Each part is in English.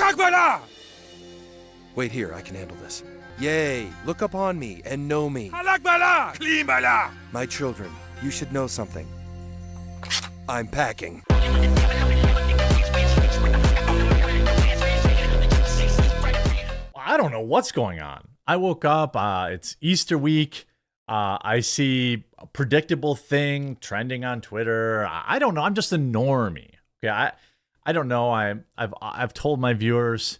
Halak Wait here, I can handle this. Yay, look upon me and know me. bala! Clean bala! My children, you should know something. I'm packing. I don't know what's going on. I woke up, it's Easter week. I see a predictable thing trending on Twitter. I don't know. I'm just a normie. Okay, I don't know. I've told my viewers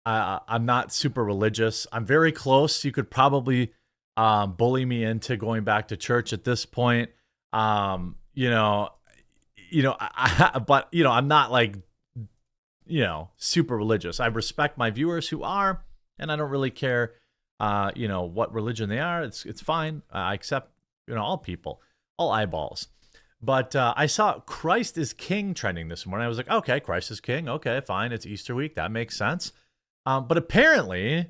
I'm not super religious. I'm very close. You could probably bully me into going back to church at this point. But I'm not like super religious. I respect my viewers who are, and I don't really care what religion they are. It's fine. I accept all people, all eyeballs. But I saw Christ is King trending this morning. I was like, okay, Christ is King. Okay, fine. It's Easter week. That makes sense. But apparently,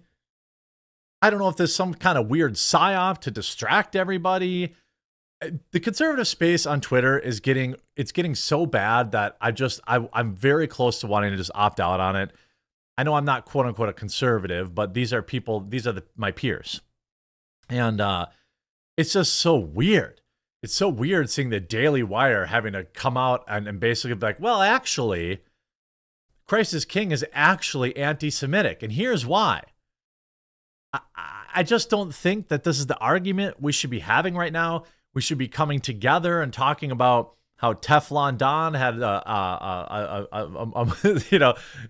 I don't know if there's some kind of weird psyop to distract everybody. The conservative space on Twitter is getting so bad that I'm very close to wanting to just opt out on it. I know I'm not quote unquote a conservative, but these are my peers. And it's just so weird. It's so weird seeing the Daily Wire having to come out and basically be like, well, actually, Christ is King is actually anti-Semitic. And here's why. I just don't think that this is the argument we should be having right now. We should be coming together and talking about how Teflon Don had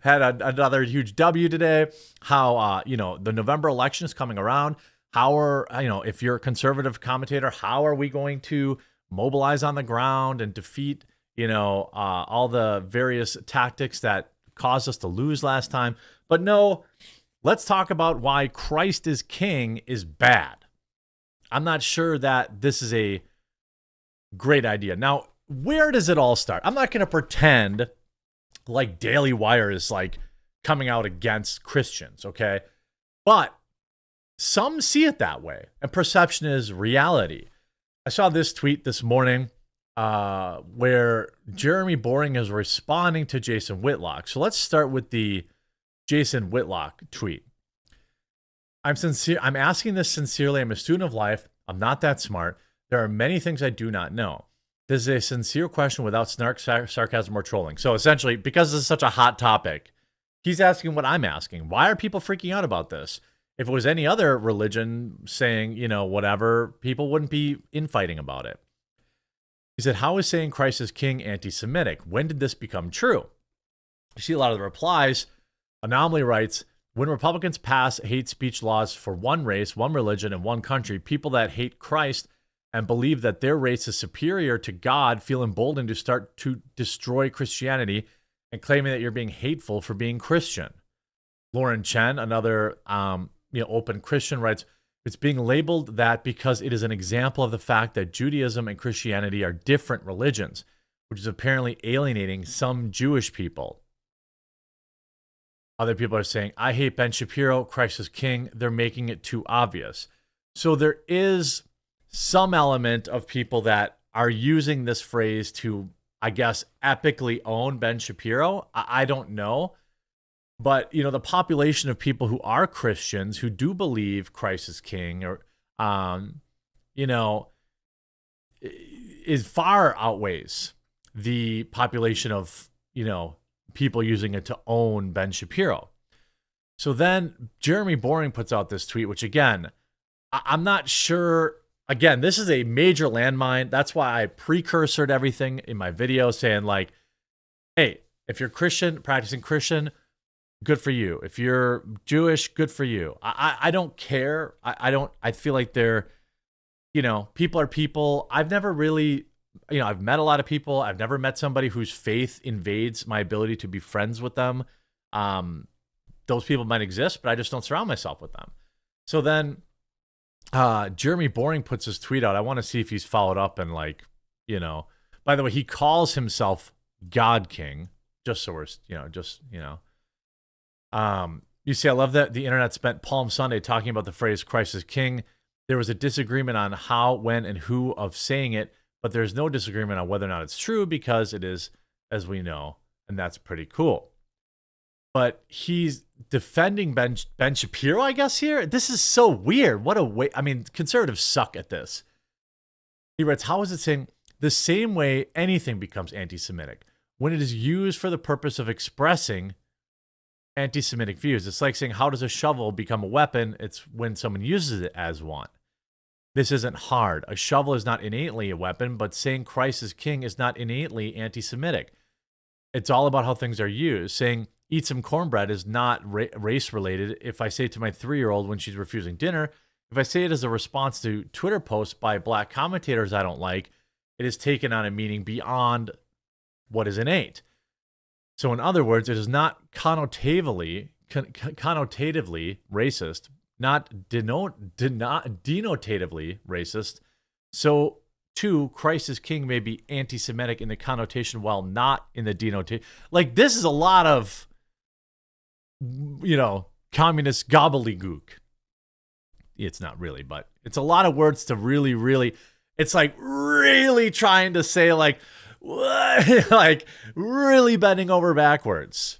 had another huge W today. How the November election is coming around. How are if you're a conservative commentator, how are we going to mobilize on the ground and defeat all the various tactics that caused us to lose last time? But no, let's talk about why Christ is King is bad. I'm not sure that this is a great idea. Now, where does it all start? I'm not going to pretend like Daily Wire is like coming out against Christians, okay? But some see it that way, and perception is reality. I saw this tweet this morning where Jeremy Boring is responding to Jason Whitlock. So let's start with the Jason Whitlock tweet. I'm sincere. I'm asking this sincerely. I'm a student of life. I'm not that smart. There are many things I do not know. This is a sincere question without snark, sarcasm, or trolling. So essentially, because this is such a hot topic, he's asking what I'm asking. Why are people freaking out about this? If it was any other religion saying, whatever, people wouldn't be infighting about it. He said, how is saying Christ is King anti-Semitic? When did this become true? You see a lot of the replies. Anomaly writes, when Republicans pass hate speech laws for one race, one religion, and one country, people that hate Christ and believe that their race is superior to God feel emboldened to start to destroy Christianity and claiming that you're being hateful for being Christian. Lauren Chen, another open Christian, writes, it's being labeled that because it is an example of the fact that Judaism and Christianity are different religions, which is apparently alienating some Jewish people. Other people are saying, I hate Ben Shapiro, Christ is King. They're making it too obvious. So there is some element of people that are using this phrase to, I guess, epically own Ben Shapiro. I don't know. But, the population of people who are Christians, who do believe Christ is King, or, is far outweighs the population of, people using it to own Ben Shapiro. So then Jeremy Boring puts out this tweet, which again, I'm not sure. Again, this is a major landmine. That's why I precursored everything in my video saying like, hey, if you're Christian, practicing Christian, good for you. If you're Jewish, good for you. I don't care. I feel like they're, people are people. I've never really, I've met a lot of people. I've never met somebody whose faith invades my ability to be friends with them. Those people might exist, but I just don't surround myself with them. So then Jeremy Boring puts his tweet out. I want to see if he's followed up and by the way, he calls himself God King, just so we're, you see, I love that the internet spent Palm Sunday talking about the phrase Christ is King. There was a disagreement on how, when, and who of saying it, but there's no disagreement on whether or not it's true because it is, as we know, and that's pretty cool. but he's defending Ben Shapiro, I guess, here. This is so weird. What a way. I mean, conservatives suck at this. He writes, how is it saying the same way anything becomes anti-Semitic? When it is used for the purpose of expressing anti-Semitic views. It's like saying, how does a shovel become a weapon? It's when someone uses it as one. This isn't hard. A shovel is not innately a weapon, but saying Christ is king is not innately anti-Semitic. It's all about how things are used. Saying eat some cornbread is not race-related. If I say it to my 3-year-old when she's refusing dinner, if I say it as a response to Twitter posts by black commentators I don't like, it is taken on a meaning beyond what is innate. So in other words, it is not connotatively racist, not denotatively racist. So too, Christ is king may be anti-Semitic in the connotation while not in the denotation. Like, this is a lot of, communist gobbledygook. It's not really, but it's a lot of words to really, really, it's like really trying to say like, what? Like really bending over backwards.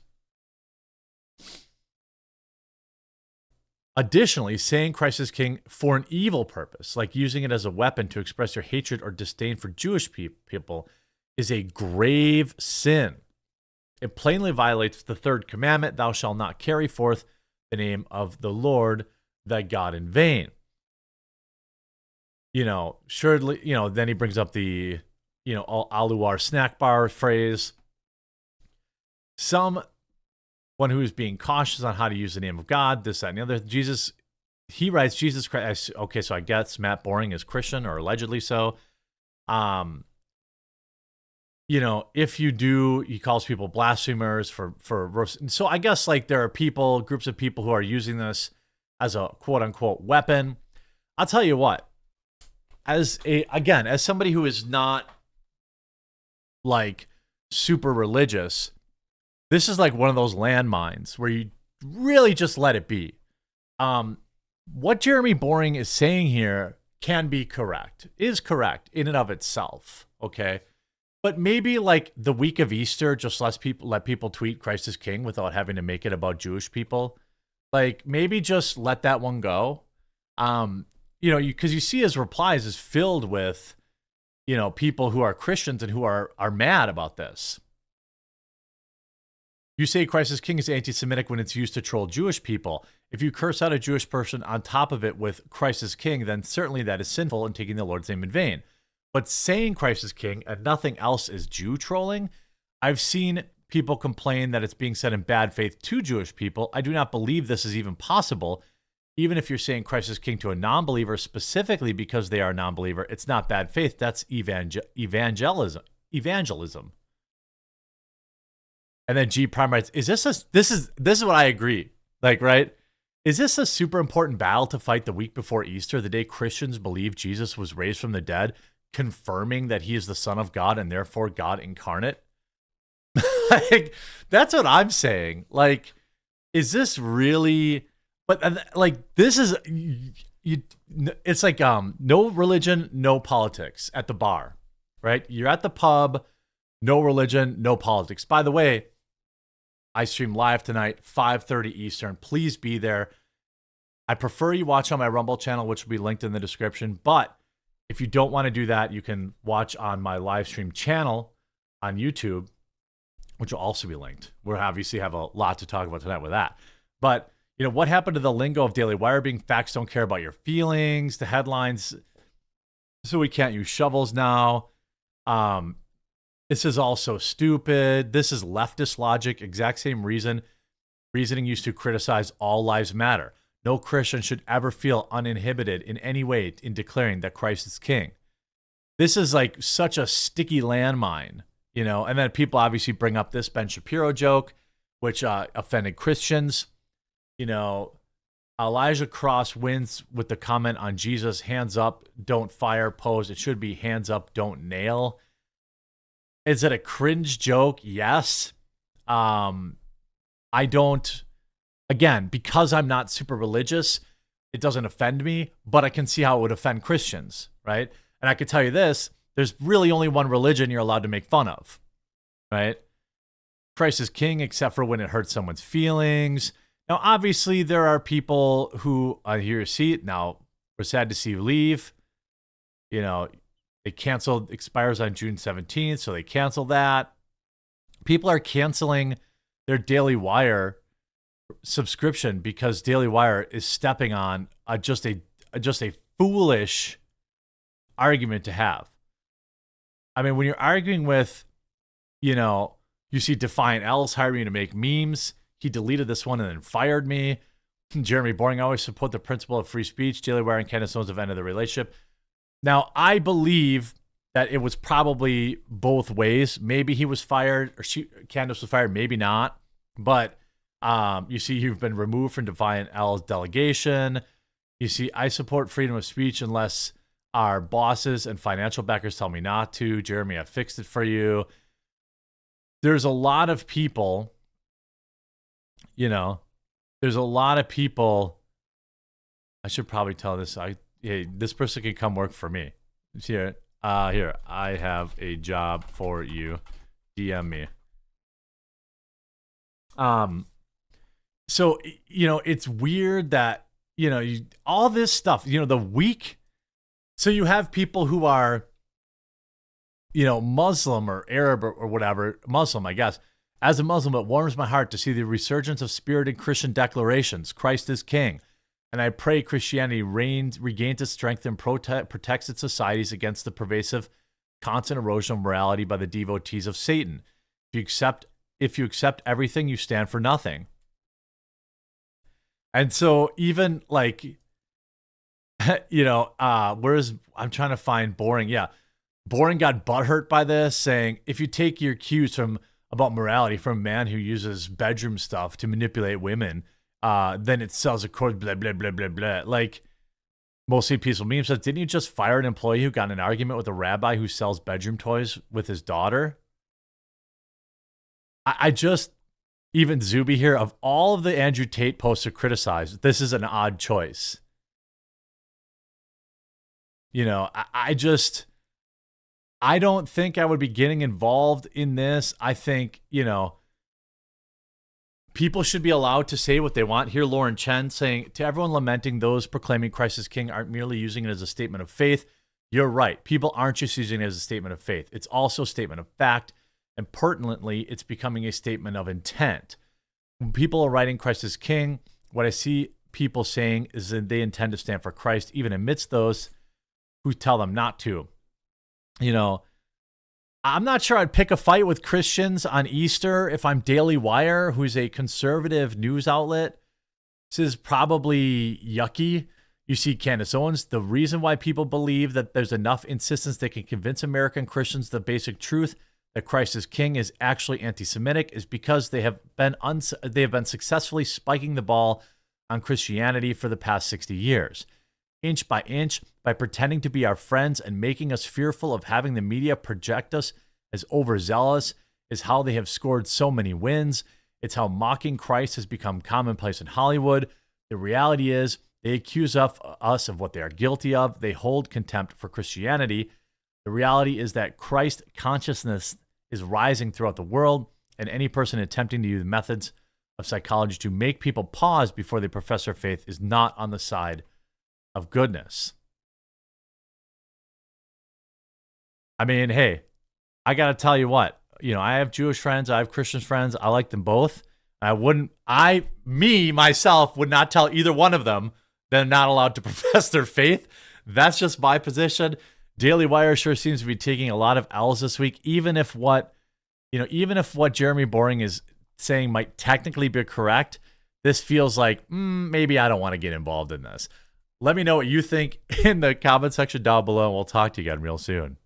Additionally, saying Christ is king for an evil purpose, like using it as a weapon to express your hatred or disdain for Jewish people, is a grave sin. It plainly violates the third commandment, thou shalt not carry forth the name of the Lord thy God in vain. Surely, then he brings up the, Aluar snack bar phrase. Someone who is being cautious on how to use the name of God, this, that, and the other. He writes, Jesus Christ. Okay, so I guess Matt Boring is Christian, or allegedly so. If you do, he calls people blasphemers for. So I guess like there are groups of people who are using this as a quote unquote weapon. I'll tell you what, as somebody who is not like super religious, this is like one of those landmines where you really just let it be. What Jeremy Boring is saying here is correct in and of itself. Okay. But maybe like the week of Easter, just let people tweet Christ is king without having to make it about Jewish people. Like maybe just let that one go. Because you see his replies is filled with, people who are Christians and who are mad about this. You say Christ is king is anti-Semitic when it's used to troll Jewish people. If you curse out a Jewish person on top of it with Christ is king, then certainly that is sinful and taking the Lord's name in vain. But saying Christ is king and nothing else is Jew trolling. I've seen people complain that it's being said in bad faith to Jewish people. I do not believe this is even possible. Even if you're saying Christ is king to a non-believer specifically because they are a non-believer, it's not bad faith. That's evangelism. And then G Prime writes, this is what I agree. Like, right? Is this a super important battle to fight the week before Easter, the day Christians believe Jesus was raised from the dead, confirming that he is the Son of God and therefore God incarnate? Like, that's what I'm saying. Like, is this really? But like, this is it's like no religion, no politics at the bar, right? You're at the pub, no religion, no politics. By the way, I stream live tonight, 5:30 Eastern. Please be there. I prefer you watch on my Rumble channel, which will be linked in the description. But if you don't want to do that, you can watch on my live stream channel on YouTube, which will also be linked. We'll obviously have a lot to talk about tonight with that. But what happened to the lingo of Daily Wire being facts don't care about your feelings, the headlines, so we can't use shovels now. This is all so stupid. This is leftist logic, exact same reasoning used to criticize all lives matter. No Christian should ever feel uninhibited in any way in declaring that Christ is king. This is like such a sticky landmine, and then people obviously bring up this Ben Shapiro joke, which offended Christians. Elijah Cross wins with the comment on Jesus, hands up, don't fire pose. It should be hands up, don't nail. Is it a cringe joke? Yes. I don't, again, because I'm not super religious, it doesn't offend me, but I can see how it would offend Christians, right? And I could tell you this, there's really only one religion you're allowed to make fun of, right? Christ is king, except for when it hurts someone's feelings. Now, obviously, there are people who here you see it. Now, we're sad to see you leave. You know, they canceled, expires on June 17th, so they canceled that. People are canceling their Daily Wire subscription because Daily Wire is stepping on just a foolish argument to have. I mean, when you're arguing with, you know, you see Defiant L's hired me to make memes. He deleted this one and then fired me. Jeremy Boring, always support the principle of free speech. Daily Wire and Candace Owens have ended the relationship. Now, I believe that it was probably both ways. Maybe he was fired, or Candace was fired, maybe not. But you see, you've been removed from Defiant L's delegation. You see, I support freedom of speech unless our bosses and financial backers tell me not to. Jeremy, I fixed it for you. There's a lot of people, you know, there's a lot of people. I should probably tell this. Hey, this person can come work for me. Here, I have a job for you. DM me. So, you know, it's weird that, you know, all this stuff, you know, the weak. So you have people who are, you know, Muslim or Arab or whatever, Muslim, I guess. As a Muslim, it warms my heart to see the resurgence of spirited Christian declarations. Christ is king. And I pray Christianity regains its strength and protects its societies against the pervasive, constant erosion of morality by the devotees of Satan. If you accept everything, you stand for nothing. And so even like, you know, I'm trying to find Boring. Yeah. Boring got butthurt by this, saying, if you take your cues about morality from a man who uses bedroom stuff to manipulate women, then it sells a course, blah, blah, blah, blah, blah. Like, Mostly Peaceful Meme says, didn't you just fire an employee who got in an argument with a rabbi who sells bedroom toys with his daughter? I just, even Zuby here, of all of the Andrew Tate posts to criticize, this is an odd choice. You know, I don't think I would be getting involved in this. I think, you know, people should be allowed to say what they want. Here, Lauren Chen saying, to everyone lamenting, those proclaiming Christ as king aren't merely using it as a statement of faith. You're right. People aren't just using it as a statement of faith. It's also a statement of fact. And pertinently, it's becoming a statement of intent. When people are writing Christ as king, what I see people saying is that they intend to stand for Christ, even amidst those who tell them not to. You know, I'm not sure I'd pick a fight with Christians on Easter if I'm Daily Wire, who's a conservative news outlet. This is probably yucky. You see Candace Owens, the reason why people believe that there's enough insistence they can convince American Christians the basic truth that Christ is king is actually anti-Semitic is because they have been successfully spiking the ball on Christianity for the past 60 years. Inch by inch, by pretending to be our friends and making us fearful of having the media project us as overzealous, is how they have scored so many wins. It's how mocking Christ has become commonplace in Hollywood. The reality is, they accuse us of what they are guilty of. They hold contempt for Christianity. The reality is that Christ consciousness is rising throughout the world, and any person attempting to use methods of psychology to make people pause before they profess their faith is not on the side of goodness. I mean, hey, I got to tell you what, you know, I have Jewish friends, I have Christian friends, I like them both. Myself would not tell either one of them they're not allowed to profess their faith. That's just my position. Daily Wire sure seems to be taking a lot of L's this week, even if what Jeremy Boring is saying might technically be correct. This feels like maybe I don't want to get involved in this. Let me know what you think in the comment section down below, and we'll talk to you again real soon.